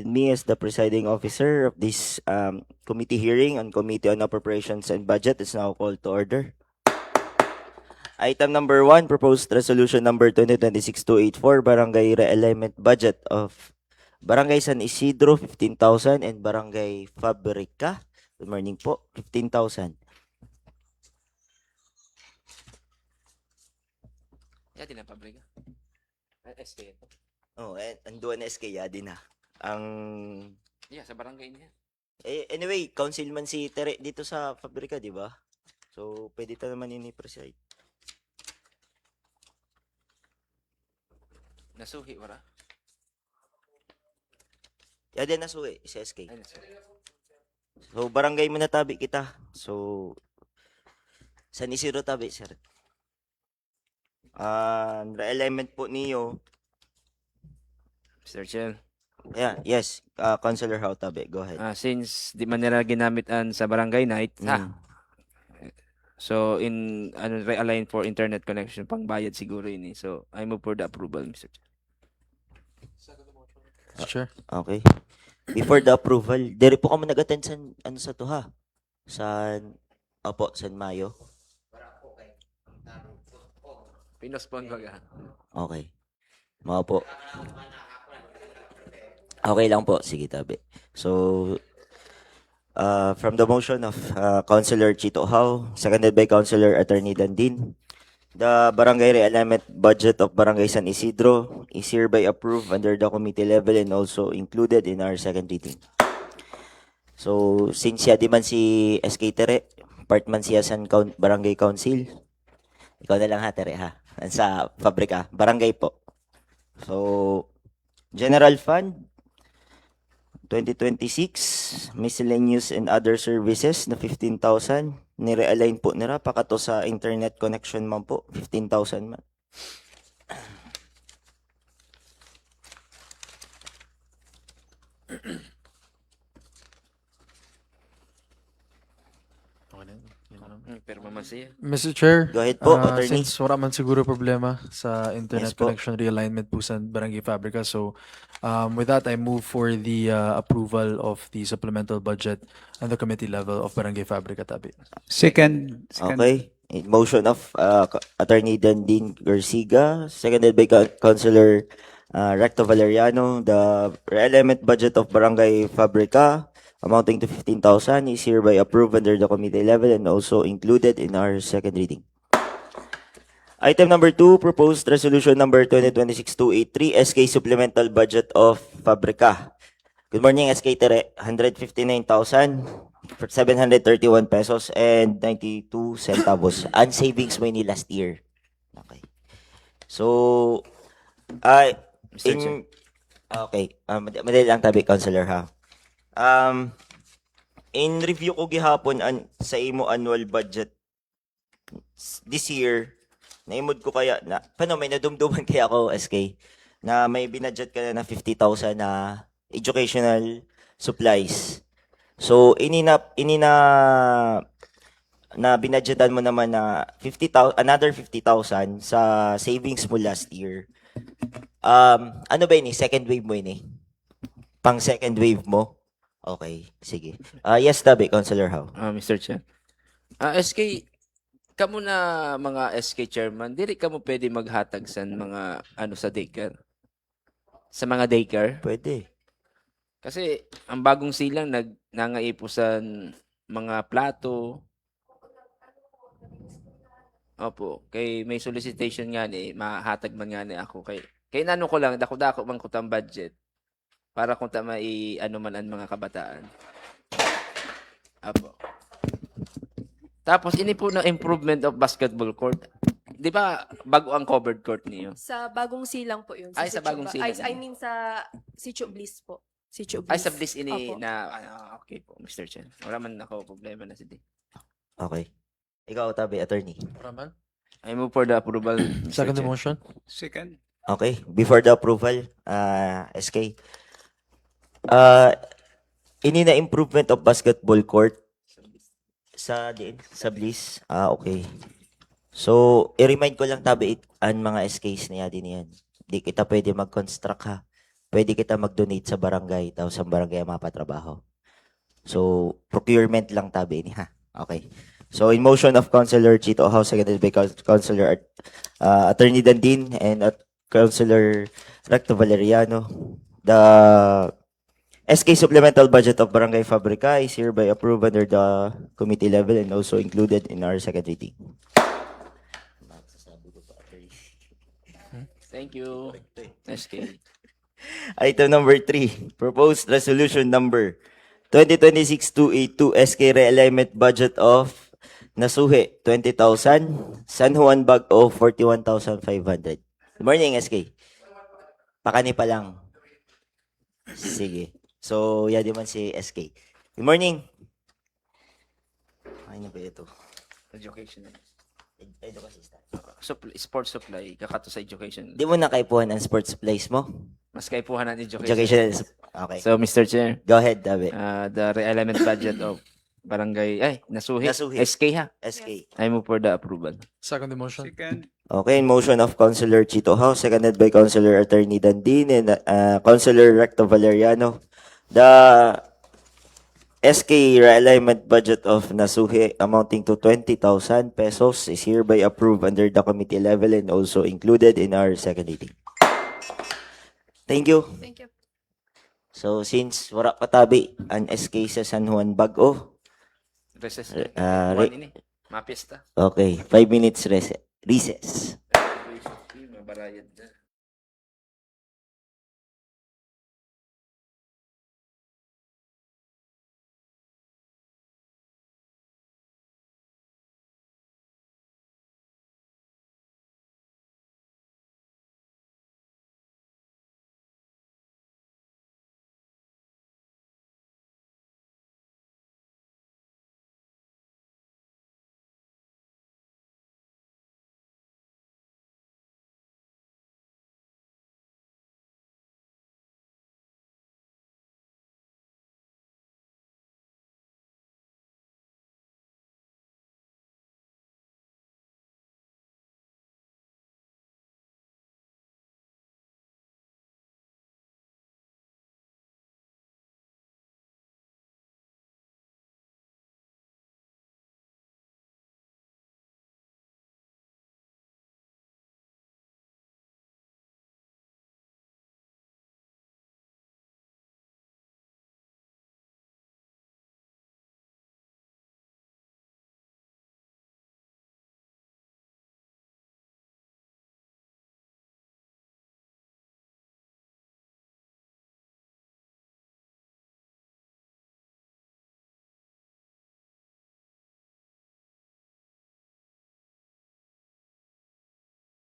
appointed me as the presiding officer of this committee hearing on Committee on Appropriations and Budget is now called to order. Item number 1, proposed resolution number 2026-284, Barangay Realignment Budget of Barangay San Isidro, 15,000 and Barangay Fabrica. Good morning po, 15,000. Yadi na pabrika. SK ito. Oh, anduan na SK Yadi na. Ang Yeah, sa barangay niya. anyway, councilman si Tere dito sa Fabrica, di ba? So, pwede ta naman ini-preside. Nasuhi, wala? Yadi na suwi, si SK. Ay, nasuhi. So, barangay mo na tabi kita. So, San Isidro tabi, sir. Realignment po niyo. Mr. Chair. Yeah, yes. Councilor Hao tabi, go ahead. Since di man nila ginamit sa barangay night, so realign for internet connection, pang bayad siguro ini. So, I move for the approval, Mr. Chair. Sure. Okay. Before the approval, diri po kamo nag-attend sa ano sa to ha? San Mayo. Pinospon ko ga. Okay. Mga po. Okay lang po. Sige, tabi. So, from the motion of Councilor Chito Hao, seconded by Councilor Attorney Dandin, the Barangay Realignment Budget of Barangay San Isidro is hereby approved under the committee level and also included in our second reading. So, since siya di man si SK Tere, part man siya sa Barangay Council, ikaw na lang ha, Tere ha, sa Fabrika, Barangay po. So, General Fund, 2026, miscellaneous and other services na 15,000. Ni-realign po nila pakato sa internet connection man po, 15,000 man. Pero mamasiya. Mr. Chair, Go ahead po, attorney. since wala man siguro problema sa internet Yes po. connection realignment po sa Barangay Fabrica, so with that, I move for the approval of the supplemental budget on the committee level of Barangay Fabrica, Tabi. Second. Okay. Motion of Attorney Dandin Garciga, seconded by Councilor Recto Valeriano. The realignment budget of Barangay Fabrica amounting to 15,000 is hereby approved under the committee level and also included in our second reading. Item number 2, proposed resolution number 2026-283, SK supplemental budget of Fabrica. Good morning, SK Tere. 159,731 pesos and 92 centavos. Ang savings mo ni last year. Okay. So, Mr. Chair. okay. Madali lang tabi, Councilor ha. In review ko gihapon sa imo annual budget this year, naimod ko kaya na, may nadumduman kaya ako, SK, na may binudget ka na 50,000 na educational supplies. So, na binudgetan mo naman na 50,000, another 50,000 sa savings mo last year. Ano ba ini? Second wave mo ini? Pang second wave mo? Okay, sige. Yes, tabi, Councilor Hao. Mr. Chair. SK, kamo na mga SK chairman, dili kamo pwede maghatag sa mga sa daycare. Sa mga daycare. Pwede. Kasi ang bagong silang nangaipusan mga plato. Opo, kay may solicitation nga ni, mahatag man nga ni ako kay nano ko lang dako-dako man kutang budget para kung tama man ang mga kabataan. Opo. Tapos ini po na improvement of basketball court. 'Di ba bago ang covered court niyo? Sa bagong silang po yun. Ay, sa bagong silang. I mean sa Sitio Bliss po. Sitio Ay, Bliss. sa Bliss ini Opo. okay po, Mr. Chen. Wala man ako problema na sige. Okay. Ikaw, tabi, attorney. Raman? I move for the approval. Mr. Second Chen. motion. Second. Okay. Before the approval, SK, ini na improvement of basketball court sa Bliss. Okay. So, i-remind ko lang tabi ang mga SKs niya din yan. Di kita pwede mag-construct ha. pwede kita mag-donate sa barangay, tapos sa barangay ang mapatrabaho. So, procurement lang tabi ni ha. Okay. So, in motion of Councilor Chito House, seconded by Councilor Attorney Dandin and Councilor Recto Valeriano, the SK supplemental budget of Barangay Fabrica is hereby approved under the committee level and also included in our second reading. Thank you, SK. Item number 3, proposed resolution number 2026-282 SK realignment budget of Nasuhe 20,000, San Juan Bago 41,500. Good morning, SK. Pakani pa lang. Sige. So, yan naman si SK. Good morning. Ano ba ito? Education. Education. Sports supply, kakato sa education. Di mo na kaipuhan ang sports supplies mo? Mas kaipuhan ng education. Education. Okay. So, Mr. Chair, Go ahead, Dabe. the realignment budget of Barangay, Nasuhi, Nasuhi. SK ha. SK. I move for the approval. Second the motion. Okay, in motion of Councilor Chito House, seconded by Councilor Attorney Dandin and Councilor Recto Valeriano. The SK realignment budget of Nasuhe amounting to 20,000 pesos is hereby approved under the committee level and also included in our second reading. Thank you. Thank you. So, since wala patabi ang SK sa San Juan Bago, Recess. re- Ini. Mapista. okay, 5 minutes recess. Mabarayad na.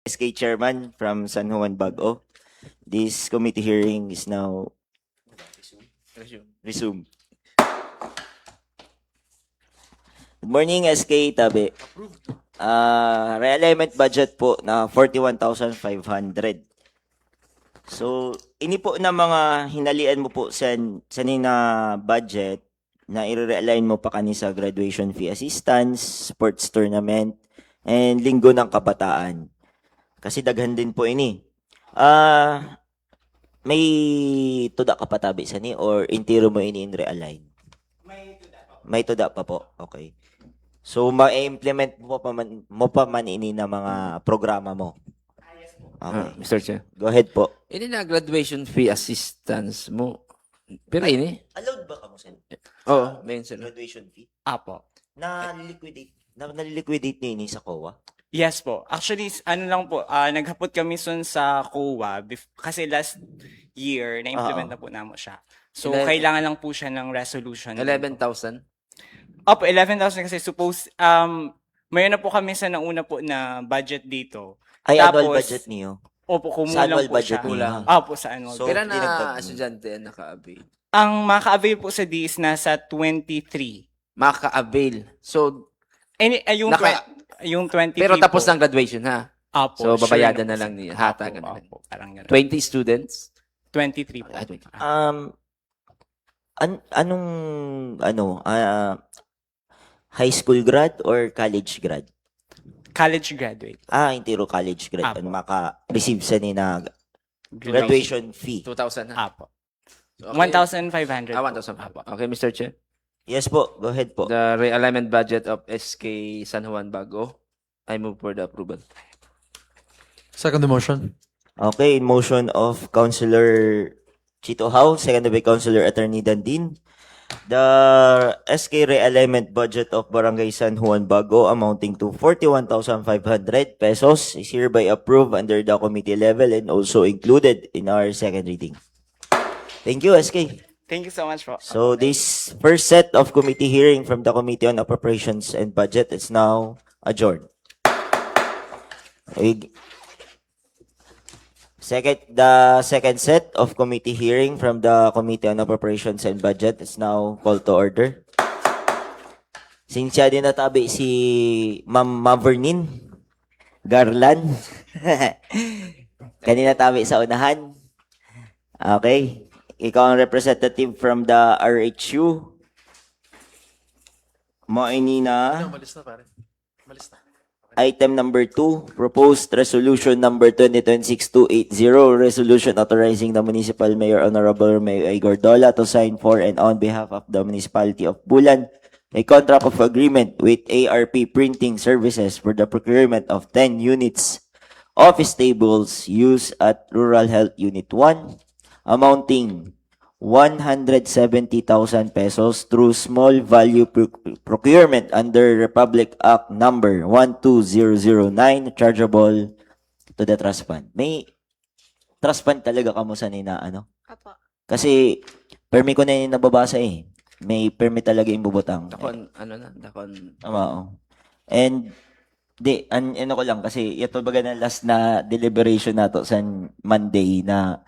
SK Chairman from San Juan Bago. This committee hearing is now resumed. Good morning, SK Tabe. Realignment budget po na 41,500. So, ini po na mga hinalian mo po sa nina budget na i-realign mo pa kani sa graduation fee assistance, sports tournament, and linggo ng kabataan. Kasi daghan din po ini. May tuda ka pa tabi sa ni or intiro mo ini in realign? May tuda pa po. Okay. So, ma-implement mo pa man ini na mga programa mo. Okay. Mr. Chair. Go ahead po. Ini na graduation fee assistance mo. Pero ini. Allowed ba ka mo sa Oo, mayon sila. graduation fee? Apo. Na-liquidate ni ini sa COA? Yes po. Actually, ano lang po, naghapot kami sun sa COA kasi last year na-implement na po namin siya. So, kailangan lang po siya ng resolution. 11,000. Opo, 11,000 kasi suppose, mayroon na po kami sa nauna po na budget dito. Ay, annual Tapos, budget niyo? Opo, Sa kumulang annual po budget siya. niyo? Opo, sa annual. So, Kailan dinagdag na mo. estudyante ang naka-avail? Ang maka-avail po sa D is nasa 23. Maka-avail. So, Yung 23 pero tapos po. ng graduation ha? Opo, So, sure babayadan po na lang siya. niya. Hatagan Opo, na lang. opo, parang ganun. 20 students? 23 po. Ah, 20. Anong high school grad or college grad? College graduate. Intiro college grad. Apo. Maka-receive sa ni na Graduation fee. 2,000 na. Apo. Okay. 1,500 Ah, po. 1,000 pa. Okay, Mr. Chair. Yes po, go ahead po. The realignment budget of SK San Juan Bago. I move for the approval. Second the motion. Okay, in motion of Councilor Chito Hao, seconded by Councilor Attorney Dandin. The SK realignment budget of Barangay San Juan Bago amounting to 41,500 pesos is hereby approved under the committee level and also included in our second reading. Thank you, SK. Thank you so much po. So this first set of committee hearing from the Committee on Appropriations and Budget is now adjourned. The second set of committee hearing from the Committee on Appropriations and Budget is now called to order. Since siya din natabi si Ma'am Mavernin Garland. Kanina tabi sa unahan. Okay. Ikaw ang representative from the RHU. Moini na. Malis na pare. Malis na. Item number 2, proposed resolution number 2026-280, resolution authorizing the municipal mayor Honorable Mayor Igor Dola to sign for and on behalf of the municipality of Bulan a contract of agreement with ARP Printing Services for the procurement of 10 units office tables used at Rural Health Unit 1 amounting 170,000 pesos through small value procurement under Republic Act number 12009 chargeable to the trust fund. May trust fund talaga kamo sa nina ano? Apo. Kasi permi ko na yung nababasa eh. May permi talaga yung bubutang. Dakon, ano na, dakon. Oo. And ano ko lang kasi ito baga na last na deliberation nato sa Monday na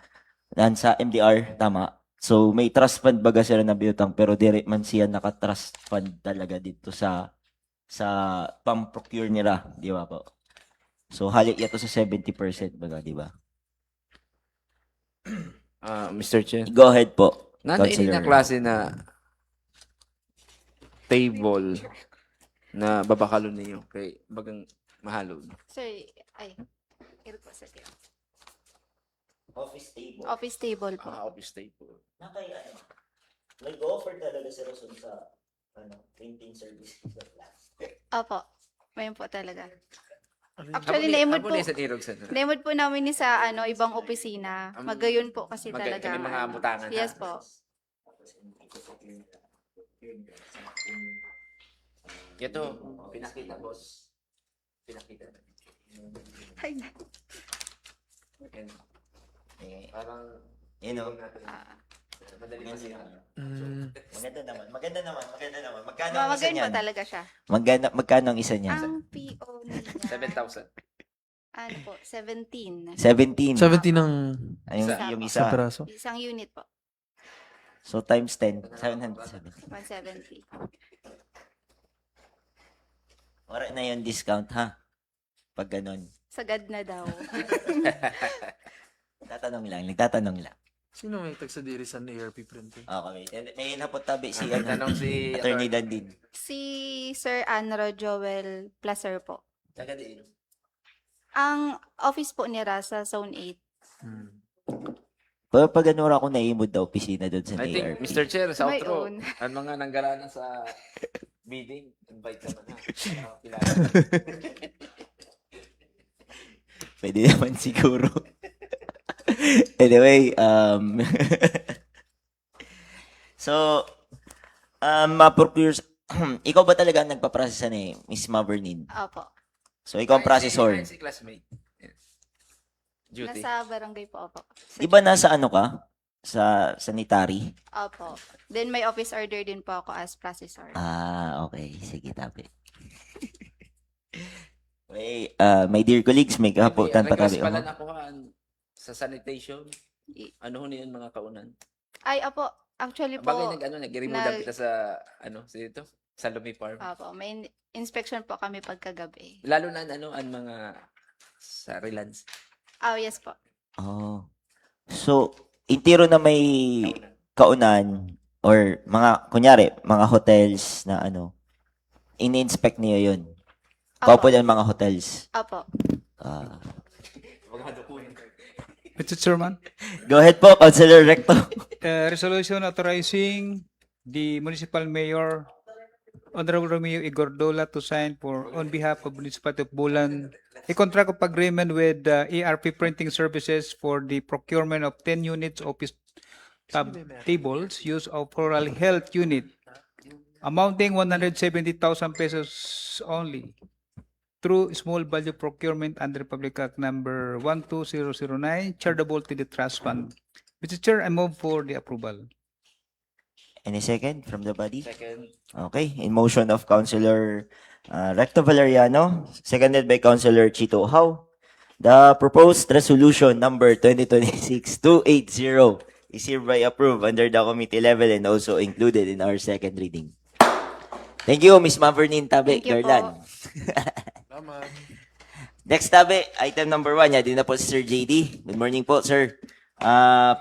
sa MDR, tama. So may trust fund baga sila na biyutang pero direct man siya naka-trust fund talaga dito sa pam-procure nila, di ba po? So halik ito sa 70% baga, di ba? Mr. Chair. Go ahead po. Nanda ini Councilor. na klase na table na babakalon ninyo kay bagang mahalon. Sir, ay. Ito po sa tiyo. Office table. Office table po. Office table. Nakaya ano? Nag-offer talaga si Rason sa printing service sa class. Opo. Mayroon po talaga. Ano Actually, naimod po. sa tirog sa Naimod po namin ni sa ibang opisina. Magayon po kasi talaga. Kami mga butangan. Yes po. Ito, pinakita, boss. Pinakita. Ay, Yan. Eh, Parang, you know, madali kasi yan. maganda naman. Magkano ang isa magayon po niyan? talaga siya. Magkano ang isa niyan? Ang PO niya, 7,000. ano po, 17. 17. 17 ng Yung sa isa. peraso. Isang unit po. So times 10, 770. 170. Wala na yung discount ha. Pag ganun. Sagad na daw. Nagtatanong lang. Sino may tag sa diri sa ARP printing? Okay. May napot tabi si Tanong si Attorney Dandin. Si Sir Anro Joel Placer po. Taga diin. Ang office po niya sa Zone 8. Pag ano ako naimod na opisina doon sa I think, ARP. Mr. Chair, sa May outro, own. ang mga nanggaranan sa bidding, invite naman ha. Kilala. Pwede naman siguro. Anyway, so, ma-procure, ikaw ba talaga ang nagpa-process ni Miss Mavernin? Opo. So, ikaw ang processor. Si classmate. Yes. Duty. Nasa barangay po, opo. Di ba nasa ano ka? Sa sanitary? Opo. Then may office order din po ako as processor. Ah, okay. Sige, tabi. Wait, my dear colleagues, may kahapotan pa tabi. Request pala na kuhaan sa sanitation. I- Ano ho niyan mga kaunan? Ay, opo. Actually po, Bagay nag-removal nag- kita sa, sa dito? Sa Lumi Farm. opo, may inspection po kami pagkagabi. Lalo na, ang mga sa relance. Oh, yes po. Oh. So, intiro na may kaunan or mga, kunyari, mga hotels na in-inspect niyo yun. Kaupo Opo. yan mga hotels. Opo. Ah, Mr. Chairman, Go ahead po, Councilor Recto. resolution authorizing the municipal mayor, Honorable Romeo Igordola, to sign on behalf of Municipality of Bulan a contract of agreement with ERP Printing Services for the procurement of 10 units office tables used of rural health unit amounting 170,000 pesos only through small value procurement under Public Act number 12009, charitable to the trust fund. Mr. Chair, I move for the approval. Any second from the body? Second. Okay, in motion of Councilor Recto Valeriano, seconded by Councilor Chito How. The proposed resolution number 2026-280 is hereby approved under the committee level and also included in our second reading. Thank you, Ms. Mavernin Tabe Thank you Garland. Next tabi, item number 1, yan din na po si Sir JD. Good morning po, sir.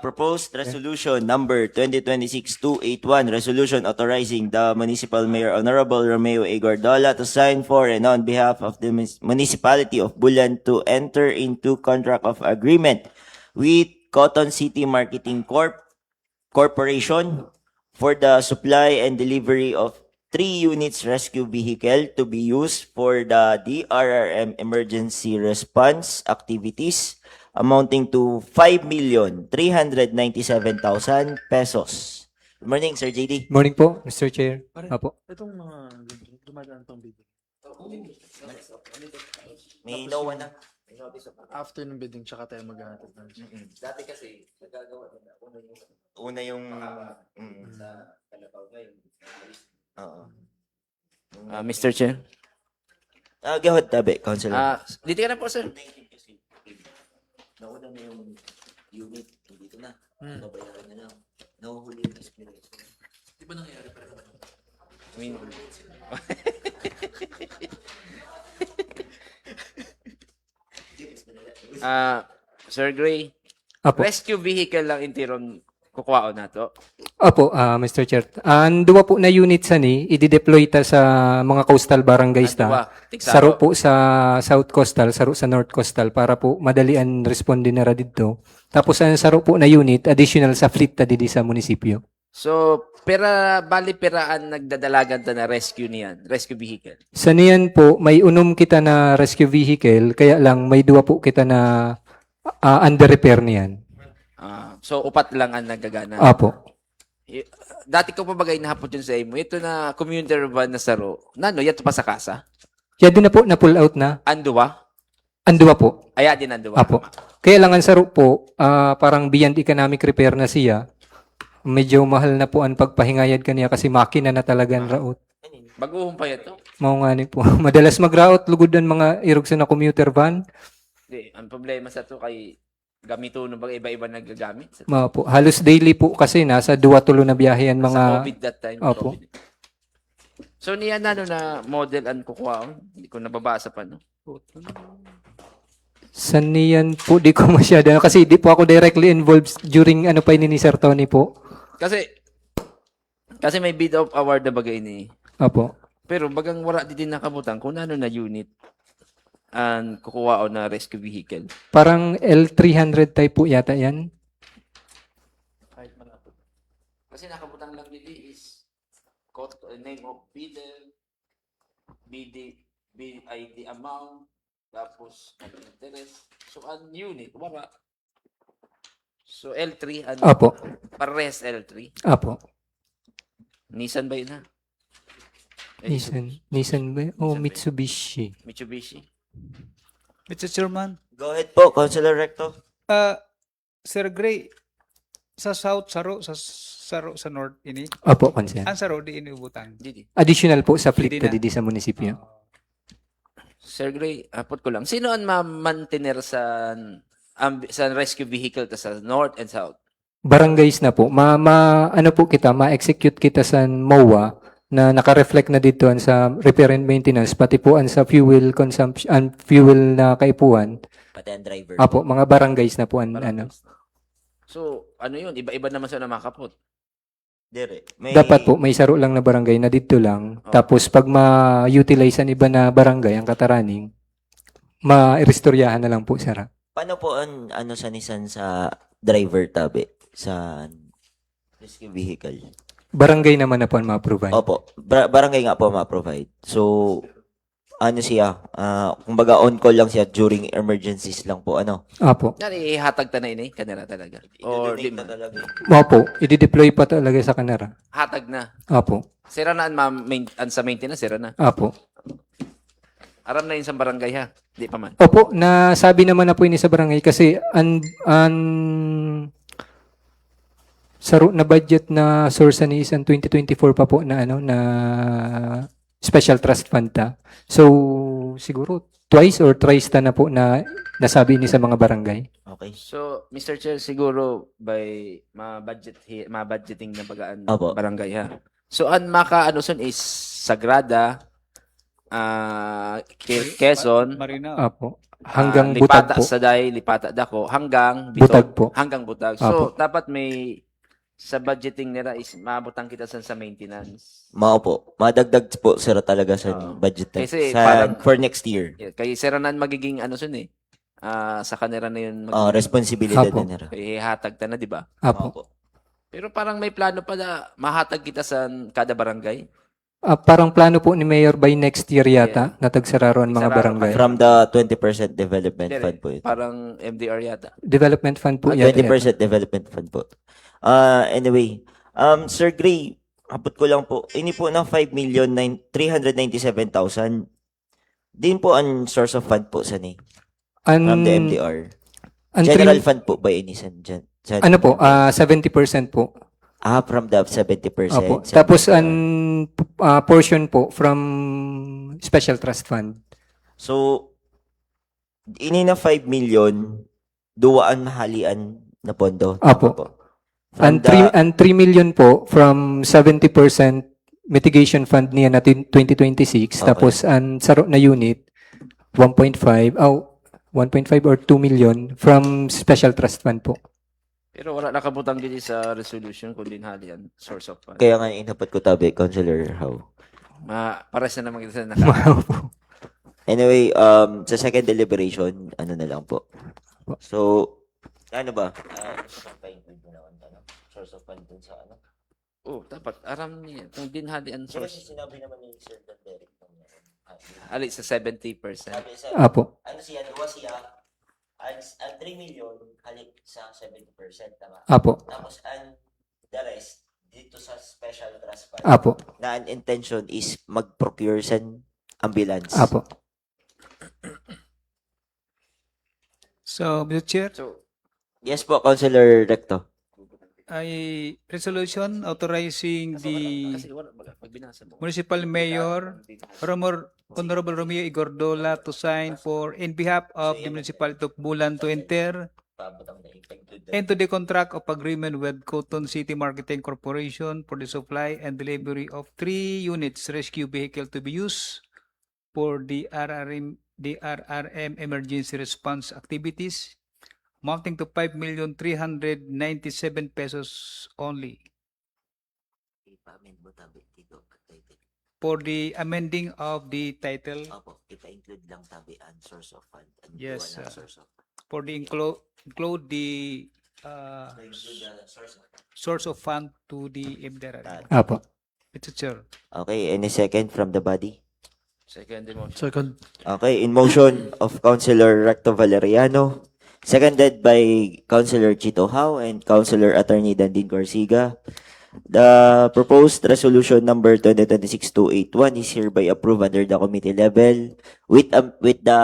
Proposed resolution number 2026-281, resolution authorizing the municipal mayor Honorable Romeo A. Gordola to sign for and on behalf of the municipality of Bulan to enter into contract of agreement with Cotton City Marketing Corporation for the supply and delivery of 3 units rescue vehicle to be used for the DRRM emergency response activities amounting to 5,397,000 pesos. Good morning, Sir JD. Morning po, Mr. Chair. Apo. Itong mga dumadaan tong bidding. May no one na. After ng bidding, tsaka tayo maghahatid ng Dati kasi, nagagawa nila. Una yung... Oo. Mr. Chair. Go ahead, tabi, Councilor. Dito ka na po, sir. Nauna na yung unit, dito na. Nabayaran na lang. Nahuhuli yung experience. Di ba nangyayari pa rin? I mean, Sir Gray, Apo. rescue vehicle lang interim kukuhaon na to. Apo, Mr. Chair. Ang duwa po na unit sa ni, i-deploy ta sa mga coastal barangays Ano ba? ta. Tigsaro. Saro po sa South Coastal, saro sa North Coastal para po madalian responde na ra dito. Tapos ang saro po na unit, additional sa fleet ta didi sa munisipyo. So, bali peraan nagdadalagan ta na rescue niyan, rescue vehicle. Sa niyan po, may unom kita na rescue vehicle, kaya lang may duwa po kita na under repair niyan. So, upat lang ang nagagana. Apo. Dati ko pa bagay nahapot yun sa imo. Ito na commuter van na saro. Nano, yato pa sa kasa? Kaya din na po, na-pull out na. Anduwa? Anduwa po. Aya din anduwa. Apo. Kaya lang ang saro po, parang beyond economic repair na siya. Medyo mahal na po ang pagpahingayad kaniya kasi makina na talaga ang raot. Baguhong pa yato? Mao nga ni po. Madalas mag-route lugod ang mga irugso na commuter van. Di, ang problema sa to kay gamito no bang iba-iba nagagamit. Mao po. Halos daily po kasi nasa 2-3 na biyahe ang Sa mga COVID that time. Opo. COVID. So niya na model ang kukuhaon? Hindi ko nababasa pa no. Saniyan po di ko masyado kasi di po ako directly involved during ano pa ni Sir Tony po. Kasi may bid of award na bagay ni. Opo. Pero bagang wala din nakabutang kung ano na unit ang kukuha o na rescue vehicle. Parang L300 type po yata yan. Kasi nakabutang lang dili is name of bidder, BID amount, tapos ang interest. So, ang unit, wala. So, L3, Opo. Parehas L3. Opo. Nissan ba yun ha? Nissan ba? Oh, Mitsubishi. Mitsubishi. Mr. Chairman, Go ahead po, Councilor Recto. Sir Gray, sa South, saro sa North ini. Opo, konsen. Ang saro di inubutang. Didi. Additional po sa fleet Hindi na. didi sa munisipyo. Sir Gray, apot ko lang. Sino ang ma-maintainer sa rescue vehicle ta sa North and South? Barangays na po. Ano po kita, ma-execute kita sa MOA na naka-reflect na dito sa repair and maintenance, pati po sa fuel consumption, and fuel na kaipuan. Pati ang driver. Apo, mga barangays na po ano. So, ano yun? Iba-iba naman sa namakapot. Dire. Dapat po, may saro lang na barangay na dito lang. Oh. Tapos, pag ma-utilize ang iba na barangay, ang kataraning, ma-restoryahan na lang po, sara. Paano po ang ano sa Nissan sa driver tabi sa rescue vehicle? Barangay naman na po ang ma-provide. Opo, barangay nga po ma-provide. So, ano siya, kumbaga on call lang siya during emergencies lang po, ano? Apo. Yan, ihatag ta na ini, kanila talaga. Or di man. Opo, i-deploy pa talaga sa kanara. Hatag na. Apo. Sira na ang sa maintenance, sira na. Apo. Aram na yun sa barangay ha. Di pa man. Opo, nasabi naman na po ini sa barangay kasi na budget na source ni isang 2024 pa po na ano na special trust fund ta. So siguro twice or thrice ta na po na nasabi ni sa mga barangay. Okay. So, Mr. Chair, siguro by ma-budgeting na bagaan Opo. barangay ha. So, ang maka-ano sun is Sagrada, Quezon, Marina. Apo. Hanggang Butag Lipata po. sa Day, Lipata Dako, hanggang Butag po. Hanggang Butag. So, dapat may sa budgeting nila is maabotang kita sa maintenance. Mao po. Madagdag po sir talaga sa Oo. budget Kasi sa parang- for next year. Kaya siranan magiging ano sun sa kanila na yun. Responsibilidad Apo. na nila. Kaya hatag ta na, di ba? Apo. Opo. Pero parang may plano pa na mahatag kita sa kada barangay. Parang plano po ni Mayor by next year yata natagsararo ang mga Sararo barangay. From the 20% development Dire, fund po ito. parang MDR yata. Development fund po yata. 20% development fund po. Anyway, Sir Gray, abot ko lang po. Ini po ng 5,397,000. Din po ang source of fund po sa ni from the MDR. Ang General three- fund po by any dyan. ano po, 70% po. From the 70%. Opo. sa Tapos MDR. ang portion po from special trust fund. So, ini na 5 million, duwaan mahalian na pondo. Tama Apo. po. From Ang 3 million po from 70% mitigation fund niya na 2026. Okay. Tapos ang saro na unit, 1.5 or 2 million from special trust fund po. Pero wala nakabutang din sa resolution kundi halian source of fund. Kaya nga inapat ko tabi, Councilor How. Pares na naman kita sa Anyway, sa second deliberation, ano na lang po. So, ano ba? Source of fund dun sa ano? Oh, dapat aram niya. Kung din halian Kasi source. sinabi naman ni Sir Derek. Ali sa 70%. Sabi sa, Apo. ano siya, duwa siya, ang 3 million, halik sa 70%, tama? Apo. Tapos, the rest, dito sa special trust fund, Apo. na ang intention is mag-procure sa ambulance. Apo. So, Mr. Chair, So, Yes po, Councilor Recto. ay resolution authorizing the kasi wala pag binasa mo. Municipal Mayor Honorable Romeo Igordola to sign for in behalf of the municipality of Bulan to enter into the contract of agreement with Cotton City Marketing Corporation for the supply and delivery of 3 units rescue vehicle to be used for the RRM emergency response activities amounting to 5,397,000 pesos only for the amending of the title. Opo, ipa-include lang tabi ang source of fund. Yes, Duwa na source of fund. For the include the source of fund to the MDR. Apo. Mr. Chair. Okay, any second from the body? Second motion. Second. Okay, in motion of Councilor Recto Valeriano, seconded by Councilor Chito How and Councilor Attorney Dandin Corsiga. The proposed resolution number 2026-281 is hereby approved under the committee level with the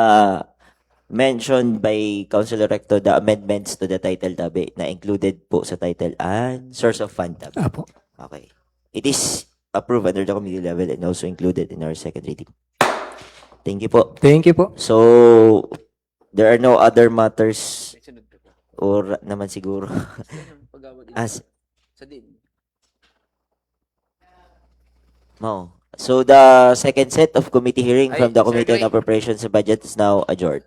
mentioned by Councilor Recto the amendments to the title tabi na included po sa title and source of fund tabi. Apo. Okay. It is approved under the committee level and also included in our second reading. Thank you po. Thank you po. So, there are no other matters or naman siguro. As, Sa din. so the second set of committee hearing Ay, from the Sir Committee on Gray. Appropriations and Budget is now adjourned.